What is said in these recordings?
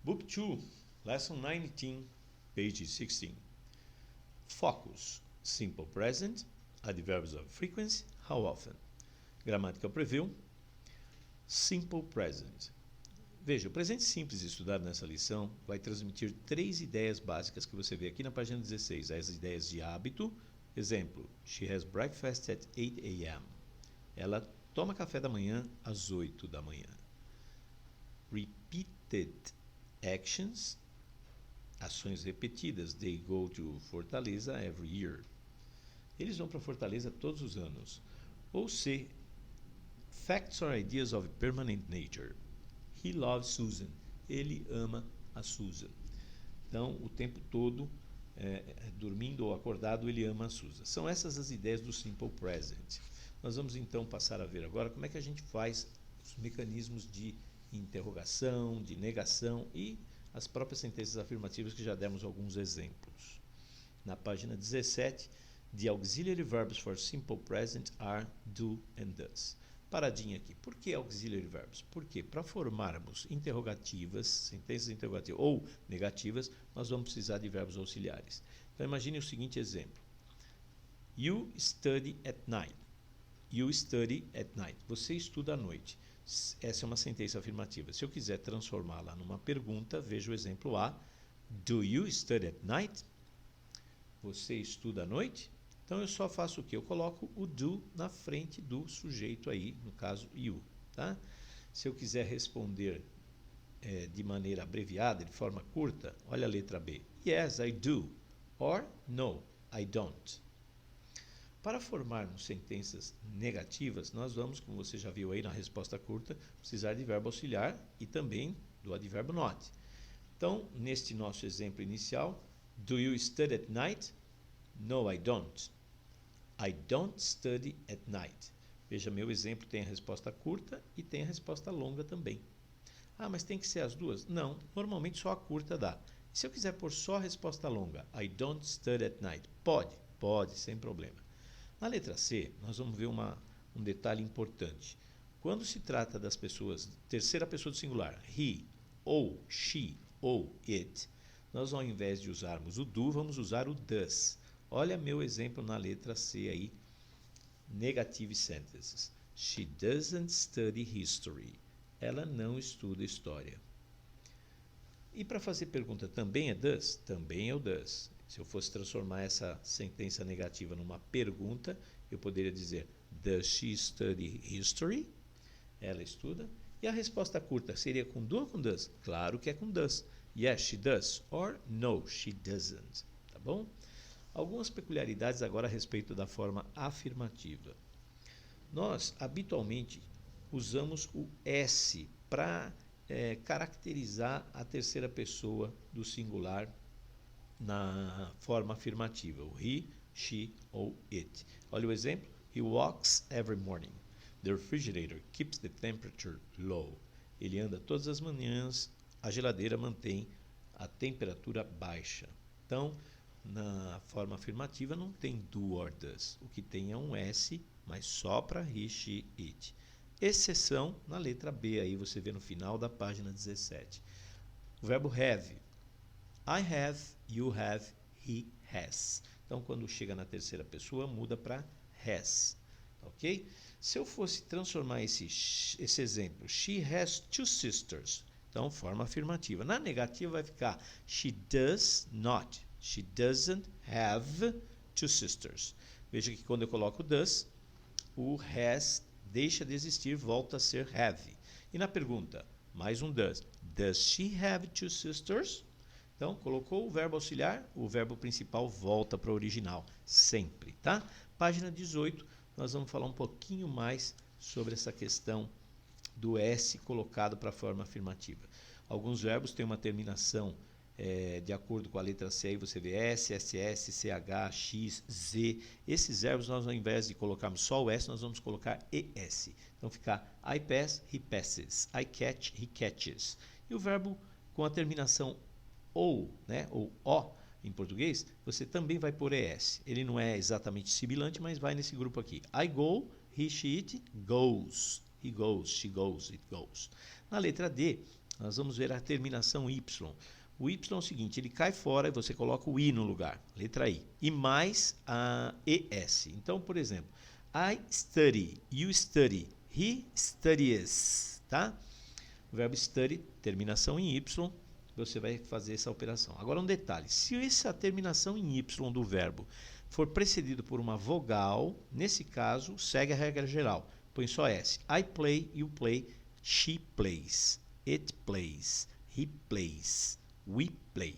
Book 2, Lesson 19, page 16. Focus, simple present, adverbs of frequency, how often. Grammatical preview, simple present. Veja, o presente simples estudado nessa lição vai transmitir 3 ideias básicas que você vê aqui na página 16. As ideias de hábito, exemplo, she has breakfast at 8 a.m. Ela toma café da manhã às 8 da manhã. Repeated actions, ações repetidas. They go to Fortaleza every year. Eles vão para Fortaleza todos os anos. Ou C, facts or ideas of permanent nature. He loves Susan. Ele ama a Susan. Então, o tempo todo, dormindo ou acordado, ele ama a Susan. São essas as ideias do simple present. Nós vamos então passar a ver agora como é que a gente faz os mecanismos de interrogação, de negação e as próprias sentenças afirmativas que já demos alguns exemplos. Na página 17, the auxiliary verbs for simple present are do and does. Paradinha aqui. Por que auxiliary verbs? Porque para formarmos interrogativas, sentenças interrogativas ou negativas, nós vamos precisar de verbos auxiliares. Então imagine o seguinte exemplo. You study at night. You study at night. Você estuda à noite. Essa é uma sentença afirmativa. Se eu quiser transformá-la numa pergunta, veja o exemplo A. Do you study at night? Você estuda à noite? Então eu só faço o quê? Eu coloco o do na frente do sujeito aí, no caso you. Tá? Se eu quiser responder de maneira abreviada, de forma curta, olha a letra B. Yes, I do. Or no, I don't. Para formarmos sentenças negativas, nós vamos, como você já viu aí na resposta curta, precisar de verbo auxiliar e também do advérbio not. Então, neste nosso exemplo inicial, do you study at night? No, I don't. I don't study at night. Veja, meu exemplo tem a resposta curta e tem a resposta longa também. Ah, mas tem que ser as duas? Não, normalmente só a curta dá. E se eu quiser pôr só a resposta longa, I don't study at night? Pode, sem problema. Na letra C, nós vamos ver um detalhe importante. Quando se trata das pessoas, terceira pessoa do singular, he, ou she, ou it, nós ao invés de usarmos o do, vamos usar o does. Olha meu exemplo na letra C aí, negative sentences. She doesn't study history. Ela não estuda história. E para fazer pergunta, também é does? Também é o does. Se eu fosse transformar essa sentença negativa numa pergunta, eu poderia dizer, does she study history? Ela estuda. E a resposta curta seria com do ou com does? Claro que é com does. Yes, she does. Or no, she doesn't. Tá bom? Algumas peculiaridades agora a respeito da forma afirmativa. Nós, habitualmente, usamos o S para caracterizar a terceira pessoa do singular na forma afirmativa, o he, she ou it. Olha o exemplo. He walks every morning. The refrigerator keeps the temperature low. Ele anda todas as manhãs, a geladeira mantém a temperatura baixa. Então, na forma afirmativa não tem do or does. O que tem é um S, mas só para he, she, it. Exceção na letra B, aí você vê no final da página 17. O verbo have. I have, you have, he has. Então, quando chega na terceira pessoa, muda para has. Ok? Se eu fosse transformar esse exemplo, she has 2 sisters. Então, forma afirmativa. Na negativa vai ficar she does not. She doesn't have 2 sisters. Veja que quando eu coloco does, o has deixa de existir, volta a ser have. E na pergunta, mais um does. Does she have 2 sisters? Então, colocou o verbo auxiliar, o verbo principal volta para o original, sempre, tá? Página 18, nós vamos falar um pouquinho mais sobre essa questão do S colocado para a forma afirmativa. Alguns verbos têm uma terminação de acordo com a letra C, aí você vê S, SS, CH, X, Z. Esses verbos, nós ao invés de colocarmos só o S, nós vamos colocar ES. Então, fica I pass, he passes. I catch, he catches. E o verbo com a terminação ou, né, ou O em português, você também vai pôr ES. Ele não é exatamente sibilante, mas vai nesse grupo aqui. I go, he, she, it, goes. He goes, she goes, it goes. Na letra D, nós vamos ver a terminação Y. O Y é o seguinte, ele cai fora e você coloca o I no lugar, letra I, e mais a ES. Então, por exemplo, I study, you study, he studies, tá? O verbo study, terminação em Y, você vai fazer essa operação. Agora um detalhe, se essa terminação em Y do verbo for precedido por uma vogal, nesse caso, segue a regra geral, põe só S. I play, you play, she plays, it plays, he plays, we play,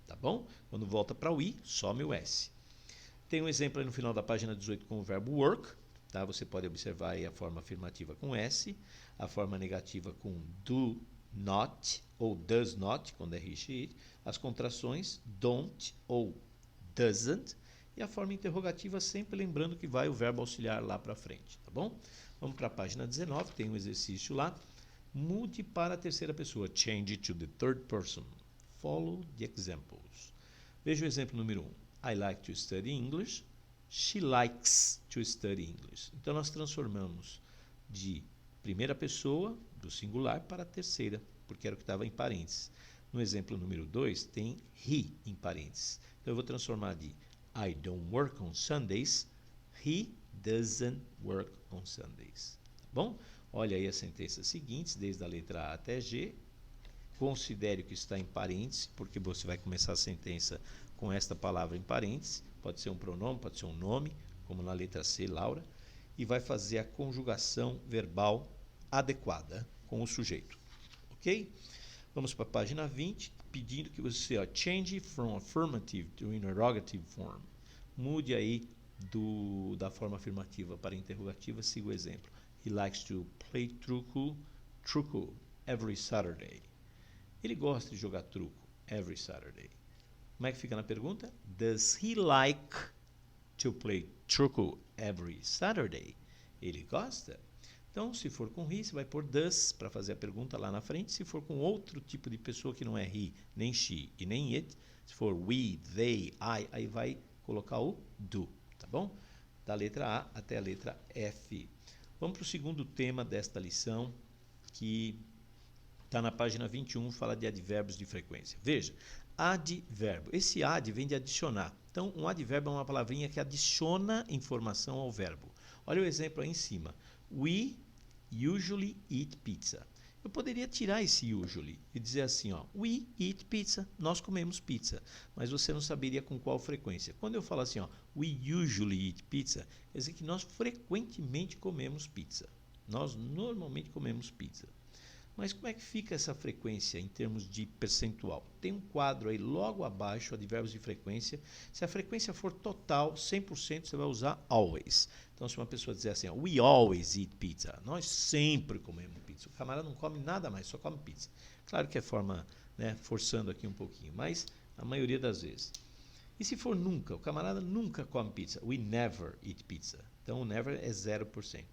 tá bom? Quando volta para o I, some o S. Tem um exemplo aí no final da página 18 com o verbo work, tá? Você pode observar aí a forma afirmativa com S, a forma negativa com do not ou does not, quando é he, she, it, as contrações don't ou doesn't, e a forma interrogativa sempre lembrando que vai o verbo auxiliar lá para frente, tá bom? Vamos para a página 19, tem um exercício lá. Mude para a terceira pessoa. Change it to the third person. Follow the examples. Veja o exemplo número 1. I like to study English. She likes to study English. Então, nós transformamos de primeira pessoa, do singular, para a terceira, porque era o que estava em parênteses. No exemplo número 2, tem he em parênteses. Então, eu vou transformar de I don't work on Sundays. He doesn't work on Sundays. Tá bom? Olha aí as sentenças seguintes, desde a letra A até G. Considere que está em parênteses, porque você vai começar a sentença com esta palavra em parênteses. Pode ser um pronome, pode ser um nome, como na letra C, Laura. E vai fazer a conjugação verbal adequada com o sujeito. Ok? Vamos para a página 20, pedindo que você change from affirmative to interrogative form. Mude aí da forma afirmativa para interrogativa, siga o exemplo. He likes to play truco every Saturday. Ele gosta de jogar truco every Saturday. Como é que fica na pergunta? Does he like to play truco every Saturday? Ele gosta? Então, se for com he, você vai pôr does para fazer a pergunta lá na frente. Se for com outro tipo de pessoa que não é he, nem she e nem it, se for we, they, I, aí vai colocar o do, tá bom? Da letra A até a letra F. Vamos para o segundo tema desta lição, que está na página 21, fala de advérbios de frequência. Veja, advérbio. Esse ad vem de adicionar. Então, um advérbio é uma palavrinha que adiciona informação ao verbo. Olha o exemplo aí em cima. We usually eat pizza. Eu poderia tirar esse usually e dizer assim, ó, we eat pizza, nós comemos pizza, mas você não saberia com qual frequência. Quando eu falo assim, ó, we usually eat pizza, quer dizer que nós frequentemente comemos pizza. Nós normalmente comemos pizza. Mas como é que fica essa frequência em termos de percentual? Tem um quadro aí logo abaixo, advérbios de frequência. Se a frequência for total, 100%, você vai usar always. Então, se uma pessoa dizer assim, ó, we always eat pizza, nós sempre comemos pizza. O camarada não come nada mais, só come pizza. Claro que é forma, né, forçando aqui um pouquinho, mas a maioria das vezes. E se for nunca, o camarada nunca come pizza. We never eat pizza. Então, o never é 0%.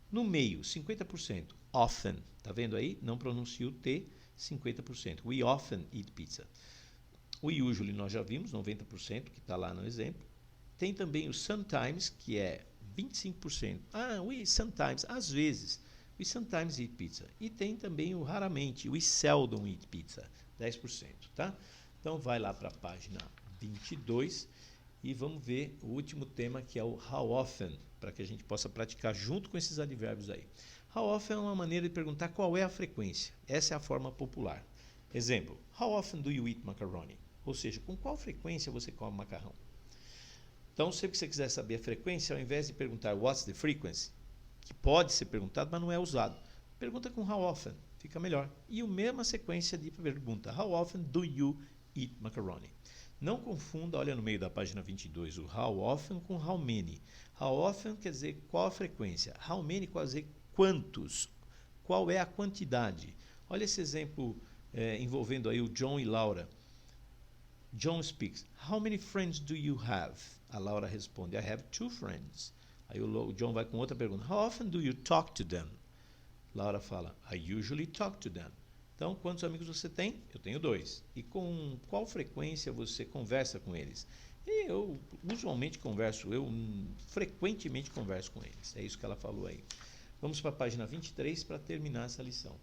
No meio, 50%. Often. Tá vendo aí? Não pronuncio o T, 50%. We often eat pizza. O usually nós já vimos, 90%, que está lá no exemplo. Tem também o sometimes, que é 25%. We sometimes, às vezes. We sometimes eat pizza. E tem também o raramente, we seldom eat pizza, 10%, tá? Então, vai lá para a página 22 e vamos ver o último tema, que é o how often, para que a gente possa praticar junto com esses advérbios aí. How often é uma maneira de perguntar qual é a frequência. Essa é a forma popular. Exemplo, how often do you eat macaroni? Ou seja, com qual frequência você come macarrão? Então, sempre que você quiser saber a frequência, ao invés de perguntar what's the frequency, que pode ser perguntado, mas não é usado, pergunta com how often, fica melhor. E a mesma sequência de pergunta, how often do you eat macaroni? Não confunda, olha no meio da página 22, o how often com how many. How often quer dizer qual a frequência. How many quer dizer quantos. Qual é a quantidade. Olha esse exemplo envolvendo aí o John e Laura. John speaks. How many friends do you have? A Laura responde, I have 2 friends. Aí o John vai com outra pergunta. How often do you talk to them? Laura fala, I usually talk to them. Então, quantos amigos você tem? Eu tenho 2. E com qual frequência você conversa com eles? Eu usualmente converso, eu frequentemente converso com eles. É isso que ela falou aí. Vamos para a página 23 para terminar essa lição.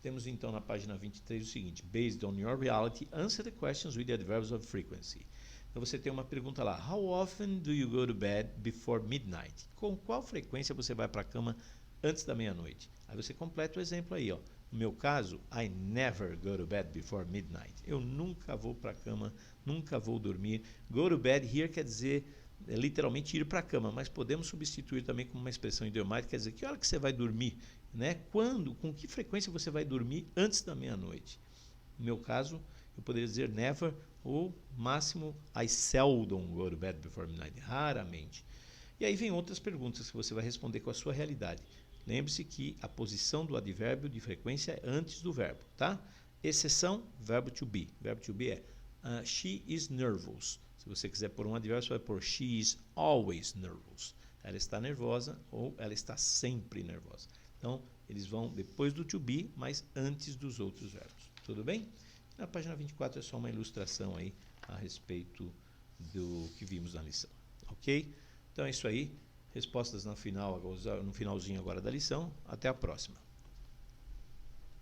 Temos então na página 23 o seguinte: Based on your reality, answer the questions with the adverbs of frequency. Então você tem uma pergunta lá: How often do you go to bed before midnight? Com qual frequência você vai para a cama antes da meia-noite? Aí você completa o exemplo aí, ó. No meu caso, I never go to bed before midnight. Eu nunca vou para a cama, nunca vou dormir. Go to bed here quer dizer literalmente ir para a cama, mas podemos substituir também como uma expressão idiomática, quer dizer que hora que você vai dormir, né? Quando, com que frequência você vai dormir antes da meia-noite? No meu caso, eu poderia dizer never ou máximo I seldom go to bed before midnight, raramente. E aí vem outras perguntas que você vai responder com a sua realidade. Lembre-se que a posição do advérbio de frequência é antes do verbo, tá? Exceção, verbo to be. Verbo to be é she is nervous. Se você quiser pôr um advérbio, você vai pôr she is always nervous. Ela está nervosa ou ela está sempre nervosa. Então, eles vão depois do to be, mas antes dos outros verbos. Tudo bem? Na página 24 é só uma ilustração aí a respeito do que vimos na lição. Ok? Então é isso aí. Respostas no finalzinho agora da lição. Até a próxima.